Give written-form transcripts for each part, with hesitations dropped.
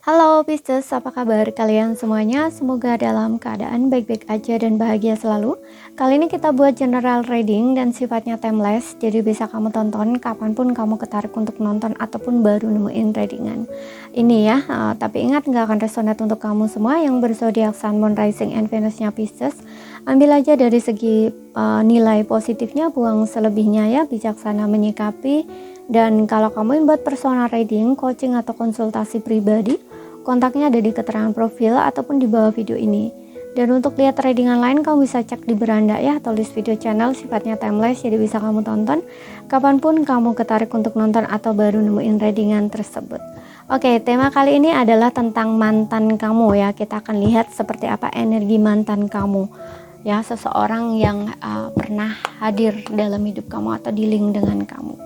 Halo Pisces, apa kabar kalian semuanya? Semoga dalam keadaan baik-baik aja dan bahagia selalu. Kali ini kita buat general reading dan sifatnya timeless, jadi bisa kamu tonton kapanpun kamu ketarik untuk nonton ataupun baru nemuin readingan ini ya. Tapi ingat, nggak akan resonate untuk kamu semua yang berzodiak Sun, Moon, Rising, and Venusnya Pisces. Ambil aja dari segi nilai positifnya, buang selebihnya ya, bijaksana menyikapi. Dan kalau kamu ingin buat personal reading, coaching atau konsultasi pribadi, kontaknya ada di keterangan profil ataupun di bawah video ini. Dan untuk lihat readingan lain, kamu bisa cek di beranda ya, atau list video channel sifatnya timeless, jadi bisa kamu tonton kapanpun kamu ketarik untuk nonton atau baru nemuin readingan tersebut. Oke, tema kali ini adalah tentang mantan kamu ya. Kita akan lihat seperti apa energi mantan kamu ya, seseorang yang pernah hadir dalam hidup kamu atau dealing dengan kamu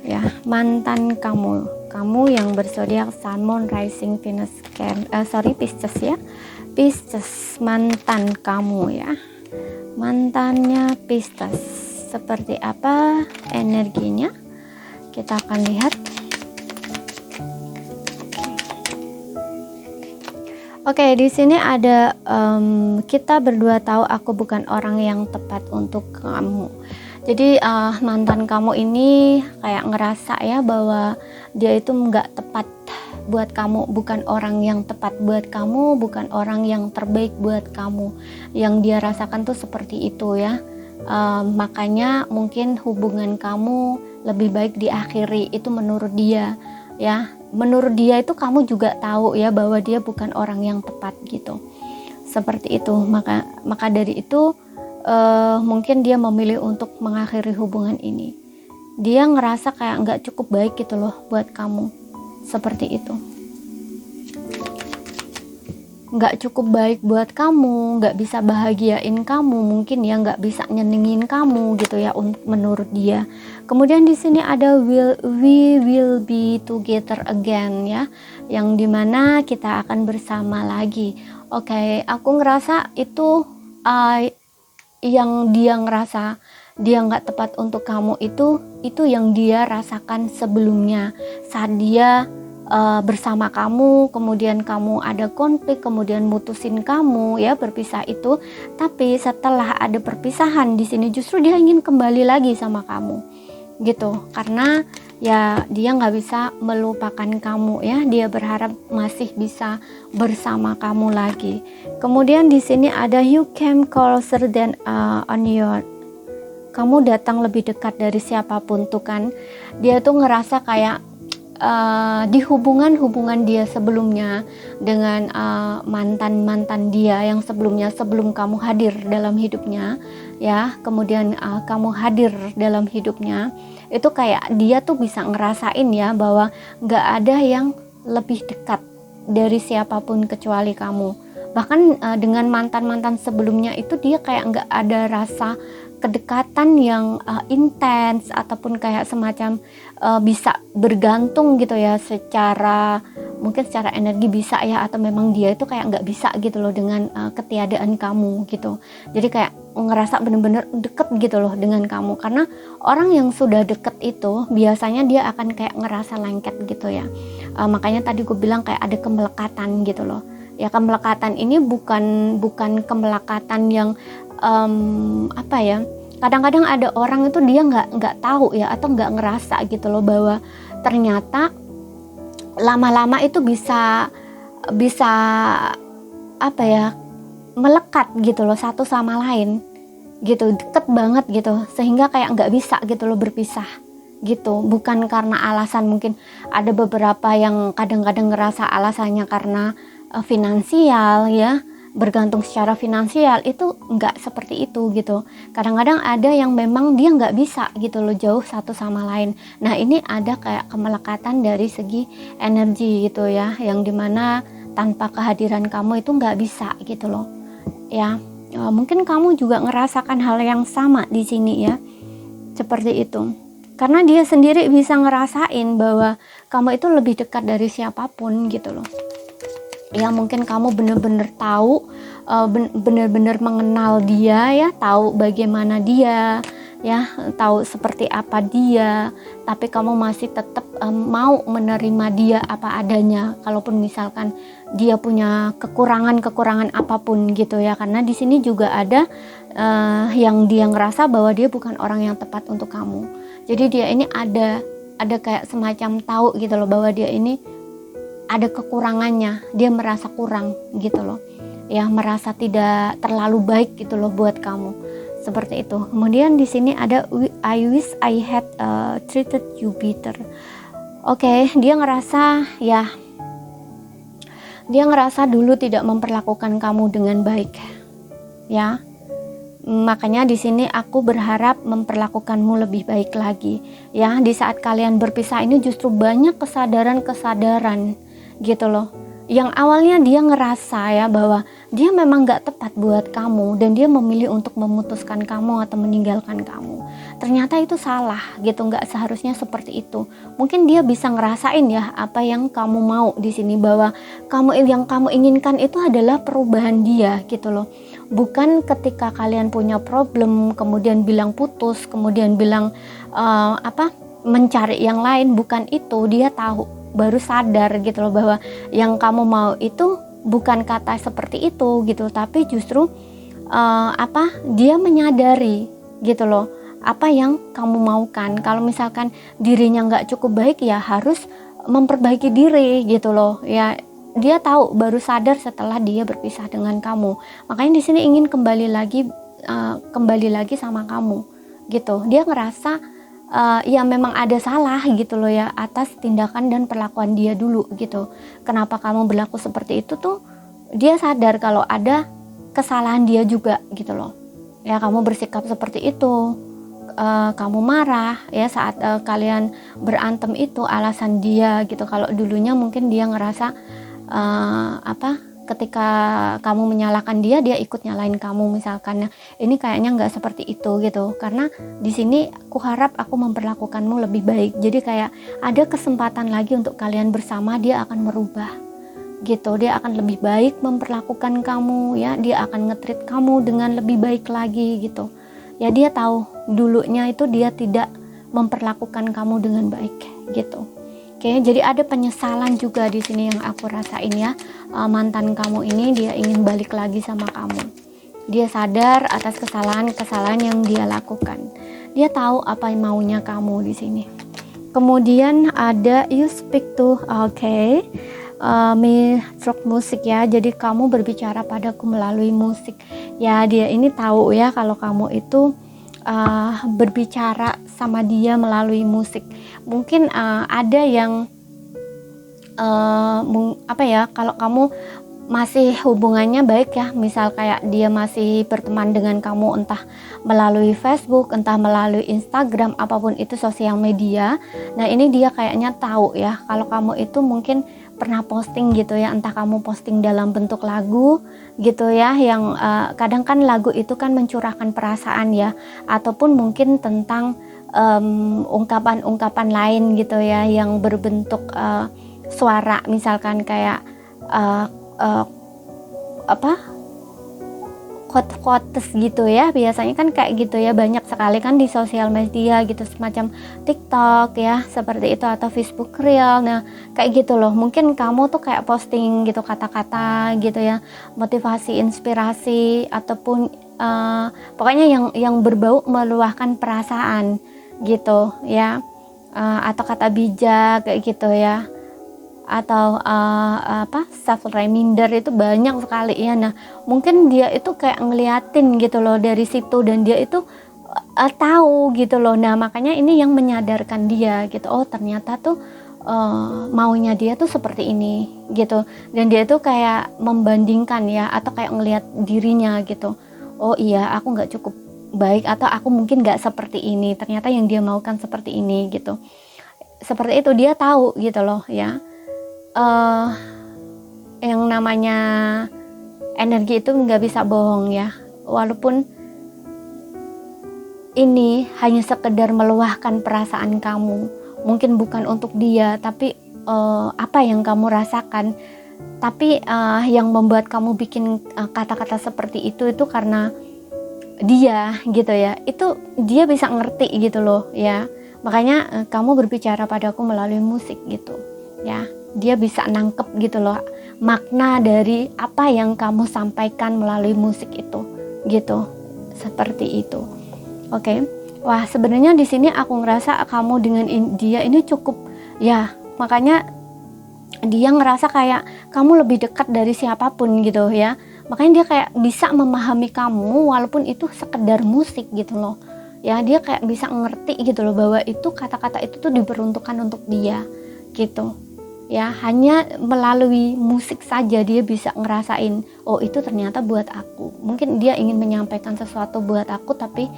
ya. Mantan kamu yang berzodiak Sun, Moon, Rising, Venus, Pisces ya. Pisces, mantan kamu ya. Mantannya Pisces, seperti apa energinya? Kita akan lihat. Oke, di sini ada kita berdua tahu aku bukan orang yang tepat untuk kamu. Jadi mantan kamu ini kayak ngerasa ya bahwa dia itu nggak tepat buat kamu, bukan orang yang tepat buat kamu, bukan orang yang terbaik buat kamu. Yang dia rasakan tuh seperti itu ya. Makanya mungkin hubungan kamu lebih baik diakhiri, itu menurut dia ya. Menurut dia itu kamu juga tahu ya bahwa dia bukan orang yang tepat gitu. Seperti itu. Maka dari itu mungkin dia memilih untuk mengakhiri hubungan ini. Dia ngerasa kayak nggak cukup baik gitu loh buat kamu, seperti itu. Nggak cukup baik buat kamu, nggak bisa bahagiain kamu, mungkin ya nggak bisa nyenengin kamu gitu ya menurut dia. Kemudian di sini ada we will be together again ya, yang dimana kita akan bersama lagi. Oke, aku ngerasa itu yang dia ngerasa dia nggak tepat untuk kamu, itu yang dia rasakan sebelumnya saat dia bersama kamu, kemudian kamu ada konflik, kemudian mutusin kamu ya, berpisah itu. Tapi setelah ada perpisahan di sini justru dia ingin kembali lagi sama kamu gitu, karena ya dia nggak bisa melupakan kamu ya, dia berharap masih bisa bersama kamu lagi. Kemudian di sini ada you came closer than on your, kamu datang lebih dekat dari siapapun tuh kan. Dia tuh ngerasa kayak di hubungan dia sebelumnya dengan mantan dia yang sebelumnya, sebelum kamu hadir dalam hidupnya ya, kemudian kamu hadir dalam hidupnya, itu kayak dia tuh bisa ngerasain ya bahwa nggak ada yang lebih dekat dari siapapun kecuali kamu. Bahkan dengan mantan sebelumnya itu dia kayak nggak ada rasa kedekatan yang intens ataupun kayak semacam bisa bergantung gitu ya, mungkin secara energi bisa ya, atau memang dia itu kayak nggak bisa gitu loh dengan ketiadaan kamu gitu. Jadi kayak ngerasa bener-bener deket gitu loh dengan kamu, karena orang yang sudah deket itu biasanya dia akan kayak ngerasa lengket gitu ya. Makanya tadi gue bilang kayak ada kemelekatan gitu loh ya. Kemelekatan ini bukan kemelekatan yang apa ya, kadang-kadang ada orang itu dia nggak tahu ya, atau nggak ngerasa gitu loh bahwa ternyata lama-lama itu bisa apa ya, melekat gitu loh satu sama lain gitu, deket banget gitu, sehingga kayak nggak bisa gitu loh berpisah gitu. Bukan karena alasan, mungkin ada beberapa yang kadang-kadang ngerasa alasannya karena finansial ya, bergantung secara finansial, itu nggak seperti itu gitu. Kadang-kadang ada yang memang dia nggak bisa gitu loh jauh satu sama lain. Nah ini ada kayak kemelekatan dari segi energi gitu ya, yang dimana tanpa kehadiran kamu itu nggak bisa gitu loh ya. Mungkin kamu juga ngerasakan hal yang sama di sini ya, seperti itu. Karena dia sendiri bisa ngerasain bahwa kamu itu lebih dekat dari siapapun gitu loh ya. Mungkin kamu bener-bener tahu, bener-bener mengenal dia ya, tahu bagaimana dia ya, tahu seperti apa dia, tapi kamu masih tetap mau menerima dia apa adanya, kalaupun misalkan dia punya kekurangan apapun gitu ya. Karena di sini juga ada yang dia ngerasa bahwa dia bukan orang yang tepat untuk kamu. Jadi dia ini ada kayak semacam tahu gitu loh bahwa dia ini ada kekurangannya, dia merasa kurang gitu loh ya, merasa tidak terlalu baik gitu loh buat kamu, seperti itu. Kemudian di sini ada I wish I had treated you better. Oke, dia ngerasa dulu tidak memperlakukan kamu dengan baik ya. Makanya di sini aku berharap memperlakukanmu lebih baik lagi ya. Di saat kalian berpisah ini justru banyak kesadaran gitu loh, yang awalnya dia ngerasa ya bahwa dia memang gak tepat buat kamu dan dia memilih untuk memutuskan kamu atau meninggalkan kamu. Ternyata itu salah gitu, gak seharusnya seperti itu. Mungkin dia bisa ngerasain ya apa yang kamu mau di sini, bahwa yang kamu inginkan itu adalah perubahan dia gitu loh. Bukan ketika kalian punya problem kemudian bilang putus, kemudian bilang mencari yang lain, bukan itu. Dia tahu, baru sadar gitu loh bahwa yang kamu mau itu bukan kata seperti itu gitu, tapi justru dia menyadari gitu loh apa yang kamu maukan. Kalau misalkan dirinya nggak cukup baik ya harus memperbaiki diri gitu loh ya. Dia tahu, baru sadar setelah dia berpisah dengan kamu. Makanya di sini ingin kembali lagi sama kamu gitu. Dia ngerasa ya memang ada salah gitu loh ya atas tindakan dan perlakuan dia dulu gitu. Kenapa kamu berlaku seperti itu tuh, dia sadar kalau ada kesalahan dia juga gitu loh ya. Kamu bersikap seperti itu, kamu marah ya saat kalian berantem, itu alasan dia gitu. Kalau dulunya mungkin dia ngerasa ketika kamu menyalahkan dia ikut nyalain kamu misalkan. Ini kayaknya nggak seperti itu gitu, karena di sini aku harap aku memperlakukanmu lebih baik. Jadi kayak ada kesempatan lagi untuk kalian bersama, dia akan merubah gitu. Dia akan lebih baik memperlakukan kamu ya, dia akan nge-treat kamu dengan lebih baik lagi gitu ya. Dia tahu dulunya itu dia tidak memperlakukan kamu dengan baik gitu. Oke, jadi ada penyesalan juga di sini yang aku rasain ya. Mantan kamu ini dia ingin balik lagi sama kamu. Dia sadar atas kesalahan yang dia lakukan. Dia tahu apa yang maunya kamu di sini. Kemudian ada you speak to, me through musik ya. Jadi kamu berbicara padaku melalui musik. Ya, dia ini tahu ya kalau kamu itu berbicara sama dia melalui musik. Mungkin ada yang kalau kamu masih hubungannya baik ya, misal kayak dia masih berteman dengan kamu entah melalui Facebook, entah melalui Instagram, apapun itu sosial media. Nah ini dia kayaknya tahu ya kalau kamu itu mungkin pernah posting gitu ya, entah kamu posting dalam bentuk lagu gitu ya, yang kadang kan lagu itu kan mencurahkan perasaan ya, ataupun mungkin tentang ungkapan-ungkapan lain gitu ya yang berbentuk suara, misalkan kayak quotes gitu ya. Biasanya kan kayak gitu ya, banyak sekali kan di sosial media gitu, semacam TikTok ya seperti itu, atau Facebook Reel. Nah kayak gitu loh, mungkin kamu tuh kayak posting gitu kata-kata gitu ya, motivasi, inspirasi, ataupun pokoknya yang berbau meluahkan perasaan gitu ya, atau kata bijak kayak gitu ya, atau self reminder, itu banyak sekali ya. Nah mungkin dia itu kayak ngeliatin gitu loh dari situ, dan dia itu tahu gitu loh. Nah makanya ini yang menyadarkan dia gitu, oh ternyata tuh maunya dia tuh seperti ini gitu. Dan dia tuh kayak membandingkan ya, atau kayak ngeliat dirinya gitu, oh iya aku nggak cukup baik, atau aku mungkin nggak seperti ini, ternyata yang dia maukan seperti ini gitu. Seperti itu, dia tahu gitu loh ya. Yang namanya energi itu nggak bisa bohong ya, walaupun ini hanya sekedar meluahkan perasaan kamu, mungkin bukan untuk dia, tapi apa yang kamu rasakan. Tapi yang membuat kamu bikin kata-kata seperti itu karena dia gitu ya, itu dia bisa ngerti gitu loh ya. Makanya kamu berbicara padaku melalui musik gitu ya, dia bisa nangkep gitu loh makna dari apa yang kamu sampaikan melalui musik itu gitu, seperti itu. Oke. Wah, sebenarnya di sini aku ngerasa kamu dengan dia ini cukup ya, makanya dia ngerasa kayak kamu lebih dekat dari siapapun gitu ya. Makanya dia kayak bisa memahami kamu walaupun itu sekedar musik gitu loh. Ya, dia kayak bisa ngerti gitu loh bahwa itu kata-kata itu tuh diperuntukkan untuk dia gitu. Ya, hanya melalui musik saja dia bisa ngerasain, oh itu ternyata buat aku. Mungkin dia ingin menyampaikan sesuatu buat aku tapi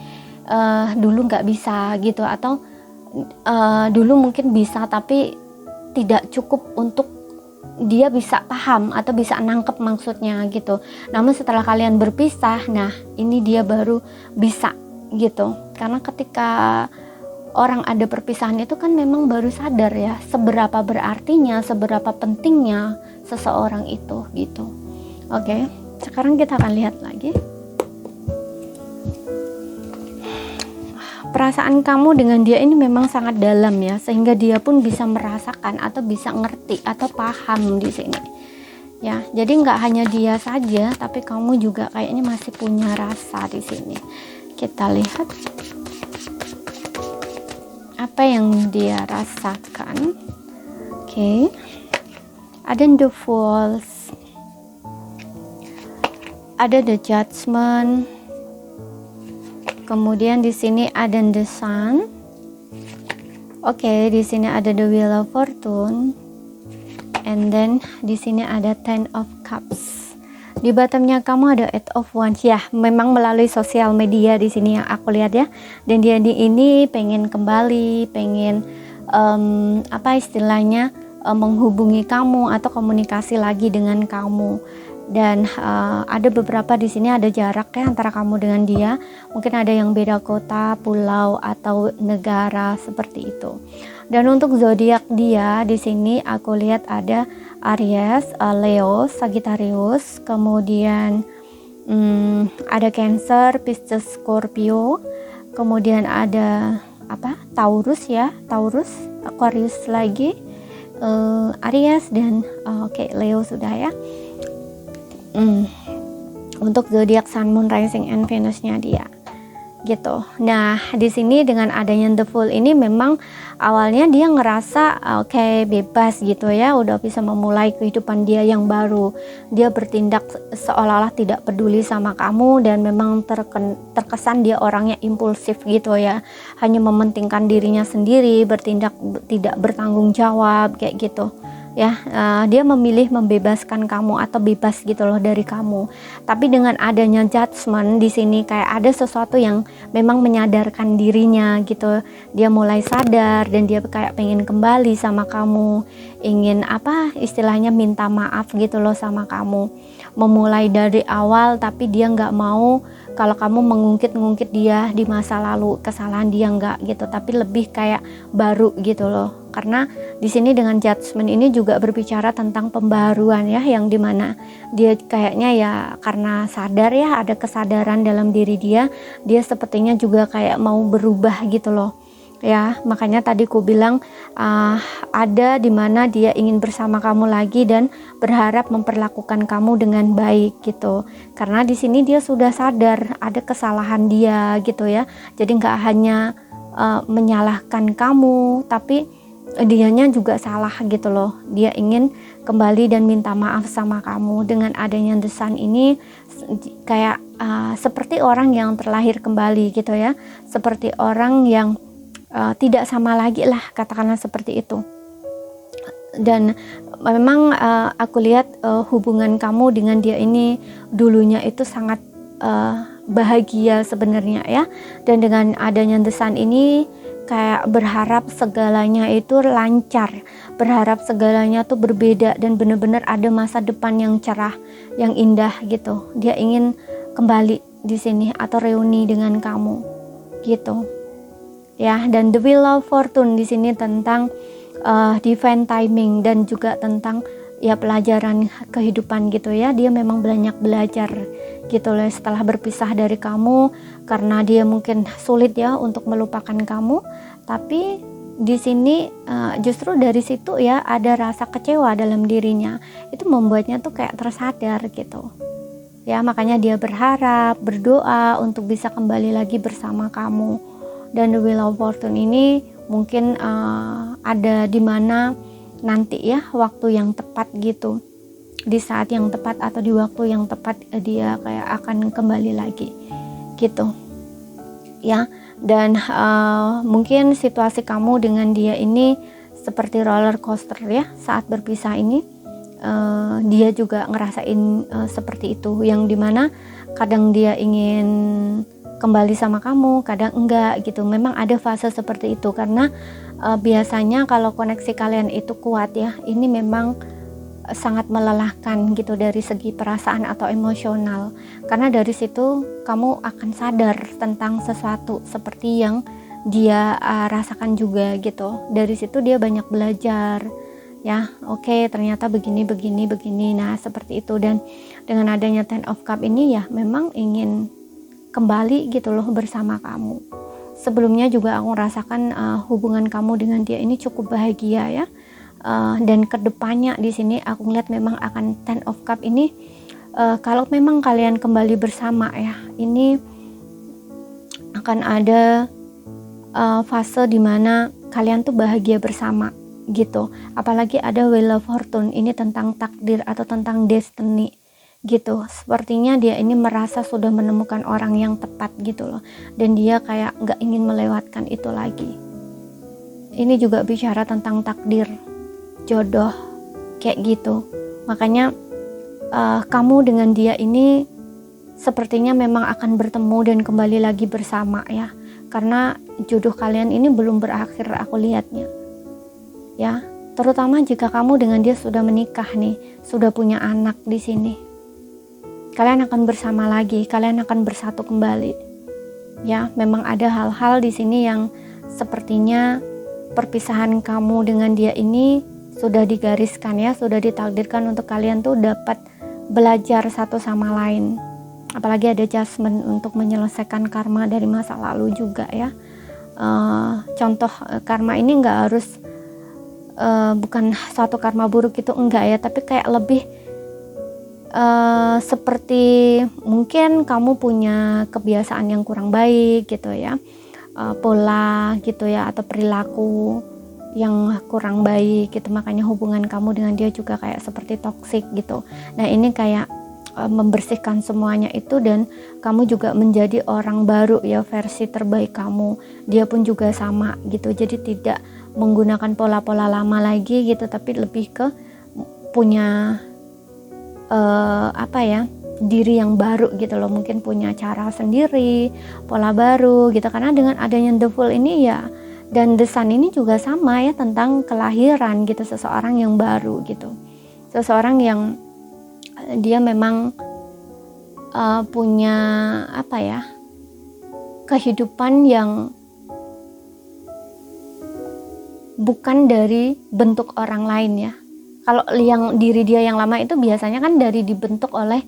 dulu nggak bisa gitu, atau dulu mungkin bisa tapi tidak cukup untuk dia bisa paham atau bisa nangkep maksudnya gitu. Namun setelah kalian berpisah, nah ini dia baru bisa gitu. Karena ketika orang ada perpisahan itu kan memang baru sadar ya seberapa berartinya, seberapa pentingnya seseorang itu gitu. Oke, sekarang kita akan lihat lagi. Perasaan kamu dengan dia ini memang sangat dalam ya, sehingga dia pun bisa merasakan atau bisa ngerti atau paham di sini. Ya, jadi nggak hanya dia saja, tapi kamu juga kayaknya masih punya rasa di sini. Kita lihat apa yang dia rasakan. Oke. Ada the Fools, ada the Judgment. Kemudian di sini ada the Sun. Oke, di sini ada the Wheel of Fortune. And then di sini ada Ten of Cups. Di bottomnya kamu ada Eight of Wands. Ya, memang melalui sosial media di sini yang aku lihat ya. Dan dia di ini pengen kembali, pengen apa istilahnya menghubungi kamu atau komunikasi lagi dengan kamu. Dan ada beberapa di sini ada jarak ya antara kamu dengan dia. Mungkin ada yang beda kota, pulau atau negara seperti itu. Dan untuk zodiak dia di sini aku lihat ada Aries, Leo, Sagittarius, kemudian ada Cancer, Pisces, Scorpio, kemudian ada apa? Taurus ya, Taurus, Aquarius lagi, Aries dan oke, Leo sudah ya. Untuk zodiak Sun, Moon, Rising, and Venus-nya dia gitu. Nah, di sini dengan adanya The Fool ini memang awalnya dia ngerasa oke, bebas gitu ya, udah bisa memulai kehidupan dia yang baru. Dia bertindak seolah-olah tidak peduli sama kamu dan memang terkesan dia orangnya impulsif gitu ya, hanya mementingkan dirinya sendiri, bertindak tidak bertanggung jawab kayak gitu ya. Dia memilih membebaskan kamu atau bebas gitu loh dari kamu. Tapi dengan adanya Judgment di sini kayak ada sesuatu yang memang menyadarkan dirinya gitu. Dia mulai sadar dan dia kayak pengen kembali sama kamu, ingin apa istilahnya minta maaf gitu loh sama kamu, memulai dari awal. Tapi dia nggak mau kalau kamu mengungkit-ngungkit dia di masa lalu, kesalahan dia nggak gitu, tapi lebih kayak baru gitu loh. Karena di sini dengan Judgment ini juga berbicara tentang pembaruan ya, yang dimana dia kayaknya ya karena sadar ya, ada kesadaran dalam diri dia sepertinya juga kayak mau berubah gitu loh ya. Makanya tadi ku bilang ada dimana dia ingin bersama kamu lagi dan berharap memperlakukan kamu dengan baik gitu. Karena di sini dia sudah sadar ada kesalahan dia gitu ya. Jadi nggak hanya menyalahkan kamu, tapi dianya juga salah gitu loh. Dia ingin kembali dan minta maaf sama kamu. Dengan adanya The Sun ini kayak seperti orang yang terlahir kembali gitu ya, seperti orang yang tidak sama lagi lah, katakanlah seperti itu. Dan memang aku lihat hubungan kamu dengan dia ini dulunya itu sangat bahagia sebenarnya ya. Dan dengan adanya The Sun ini kayak berharap segalanya itu lancar, berharap segalanya tuh berbeda dan benar-benar ada masa depan yang cerah, yang indah gitu. Dia ingin kembali di sini atau reuni dengan kamu gitu ya. Dan The Wheel of Fortune di sini tentang divine timing dan juga tentang ya pelajaran kehidupan gitu ya. Dia memang banyak belajar gitu loh setelah berpisah dari kamu, karena dia mungkin sulit ya untuk melupakan kamu. Tapi di sini justru dari situ ya ada rasa kecewa dalam dirinya, itu membuatnya tuh kayak tersadar gitu ya. Makanya dia berharap, berdoa untuk bisa kembali lagi bersama kamu. Dan the Wheel of Fortune ini mungkin ada di mana nanti ya waktu yang tepat gitu, di saat yang tepat atau di waktu yang tepat dia kayak akan kembali lagi gitu ya. Dan mungkin situasi kamu dengan dia ini seperti roller coaster ya saat berpisah ini. Dia juga ngerasain seperti itu, yang dimana kadang dia ingin kembali sama kamu, kadang enggak gitu. Memang ada fase seperti itu, karena biasanya kalau koneksi kalian itu kuat ya, ini memang sangat melelahkan gitu dari segi perasaan atau emosional, karena dari situ kamu akan sadar tentang sesuatu seperti yang dia rasakan juga gitu. Dari situ dia banyak belajar ya, oke, ternyata begini. Nah seperti itu. Dan dengan adanya Ten of Cup ini ya memang ingin kembali gitu loh bersama kamu. Sebelumnya juga aku merasakan hubungan kamu dengan dia ini cukup bahagia ya. Dan kedepannya di sini aku ngeliat memang akan Ten of Cup ini kalau memang kalian kembali bersama ya, ini akan ada fase dimana kalian tuh bahagia bersama gitu. Apalagi ada Wheel of Fortune, ini tentang takdir atau tentang destiny gitu. Sepertinya dia ini merasa sudah menemukan orang yang tepat gitu loh, dan dia kayak nggak ingin melewatkan itu lagi. Ini juga bicara tentang takdir, jodoh kayak gitu. Makanya kamu dengan dia ini sepertinya memang akan bertemu dan kembali lagi bersama ya, karena jodoh kalian ini belum berakhir aku lihatnya ya. Terutama jika kamu dengan dia sudah menikah nih, sudah punya anak di sini, kalian akan bersama lagi, kalian akan bersatu kembali ya. Memang ada hal-hal di sini yang sepertinya perpisahan kamu dengan dia ini sudah digariskan ya, sudah ditakdirkan untuk kalian tuh dapat belajar satu sama lain. Apalagi ada adjustment untuk menyelesaikan karma dari masa lalu juga ya. Contoh karma ini nggak harus bukan suatu karma buruk itu, enggak ya, tapi kayak lebih seperti mungkin kamu punya kebiasaan yang kurang baik gitu ya, pola gitu ya, atau perilaku yang kurang baik gitu, makanya hubungan kamu dengan dia juga kayak seperti toksik gitu. Nah ini kayak membersihkan semuanya itu, dan kamu juga menjadi orang baru ya, versi terbaik kamu. Dia pun juga sama gitu, jadi tidak menggunakan pola-pola lama lagi gitu, tapi lebih ke punya diri yang baru gitu loh, mungkin punya cara sendiri, pola baru gitu. Karena dengan adanya The Fool ini ya, dan The Sun ini juga sama ya, tentang kelahiran gitu, seseorang yang baru gitu, seseorang yang dia memang punya kehidupan yang bukan dari bentuk orang lain ya. Kalau yang diri dia yang lama itu biasanya kan dari dibentuk oleh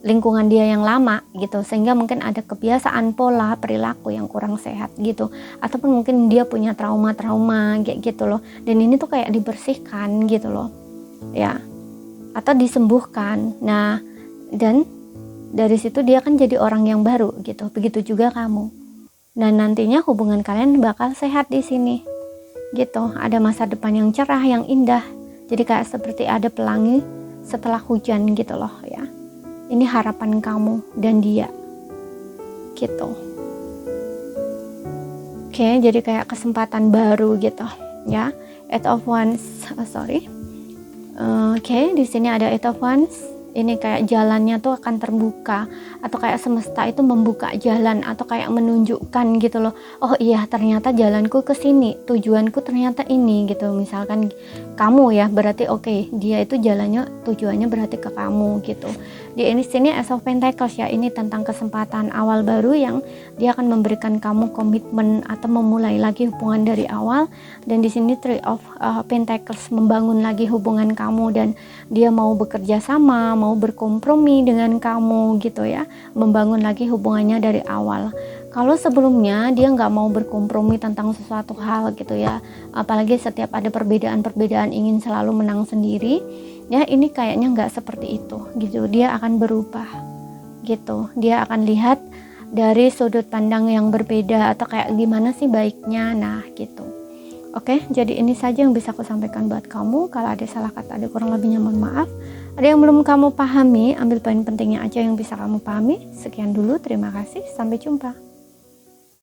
lingkungan dia yang lama gitu, sehingga mungkin ada kebiasaan, pola, perilaku yang kurang sehat gitu, ataupun mungkin dia punya trauma-trauma kayak gitu loh, dan ini tuh kayak dibersihkan gitu loh ya, atau disembuhkan. Nah, dan dari situ dia kan jadi orang yang baru gitu. Begitu juga kamu. Dan nantinya hubungan kalian bakal sehat di sini gitu. Ada masa depan yang cerah, yang indah. Jadi kayak seperti ada pelangi setelah hujan gitu loh ya. Ini harapan kamu dan dia gitu. Oke, jadi kayak kesempatan baru gitu ya. Eight of Wands, Oke, di sini ada Eight of Wands. Ini kayak jalannya tuh akan terbuka, atau kayak semesta itu membuka jalan, atau kayak menunjukkan gitu loh. Oh iya, ternyata jalanku ke sini, tujuanku ternyata ini gitu. Misalkan kamu ya, berarti oke, dia itu tujuannya berarti ke kamu gitu. Di sini Ace of Pentacles ya, ini tentang kesempatan awal baru yang dia akan memberikan kamu komitmen atau memulai lagi hubungan dari awal. Dan di sini Three of Pentacles membangun lagi hubungan kamu, dan dia mau bekerja sama, mau berkompromi dengan kamu gitu ya, membangun lagi hubungannya dari awal. Kalau sebelumnya dia nggak mau berkompromi tentang sesuatu hal gitu ya, apalagi setiap ada perbedaan-perbedaan ingin selalu menang sendiri ya, ini kayaknya nggak seperti itu gitu. Dia akan berubah gitu, dia akan lihat dari sudut pandang yang berbeda atau kayak gimana sih baiknya, nah gitu. Oke, jadi ini saja yang bisa aku sampaikan buat kamu. Kalau ada salah kata, ada kurang lebihnya mohon maaf. Ada yang belum kamu pahami, ambil poin pentingnya aja yang bisa kamu pahami. Sekian dulu, terima kasih, sampai jumpa.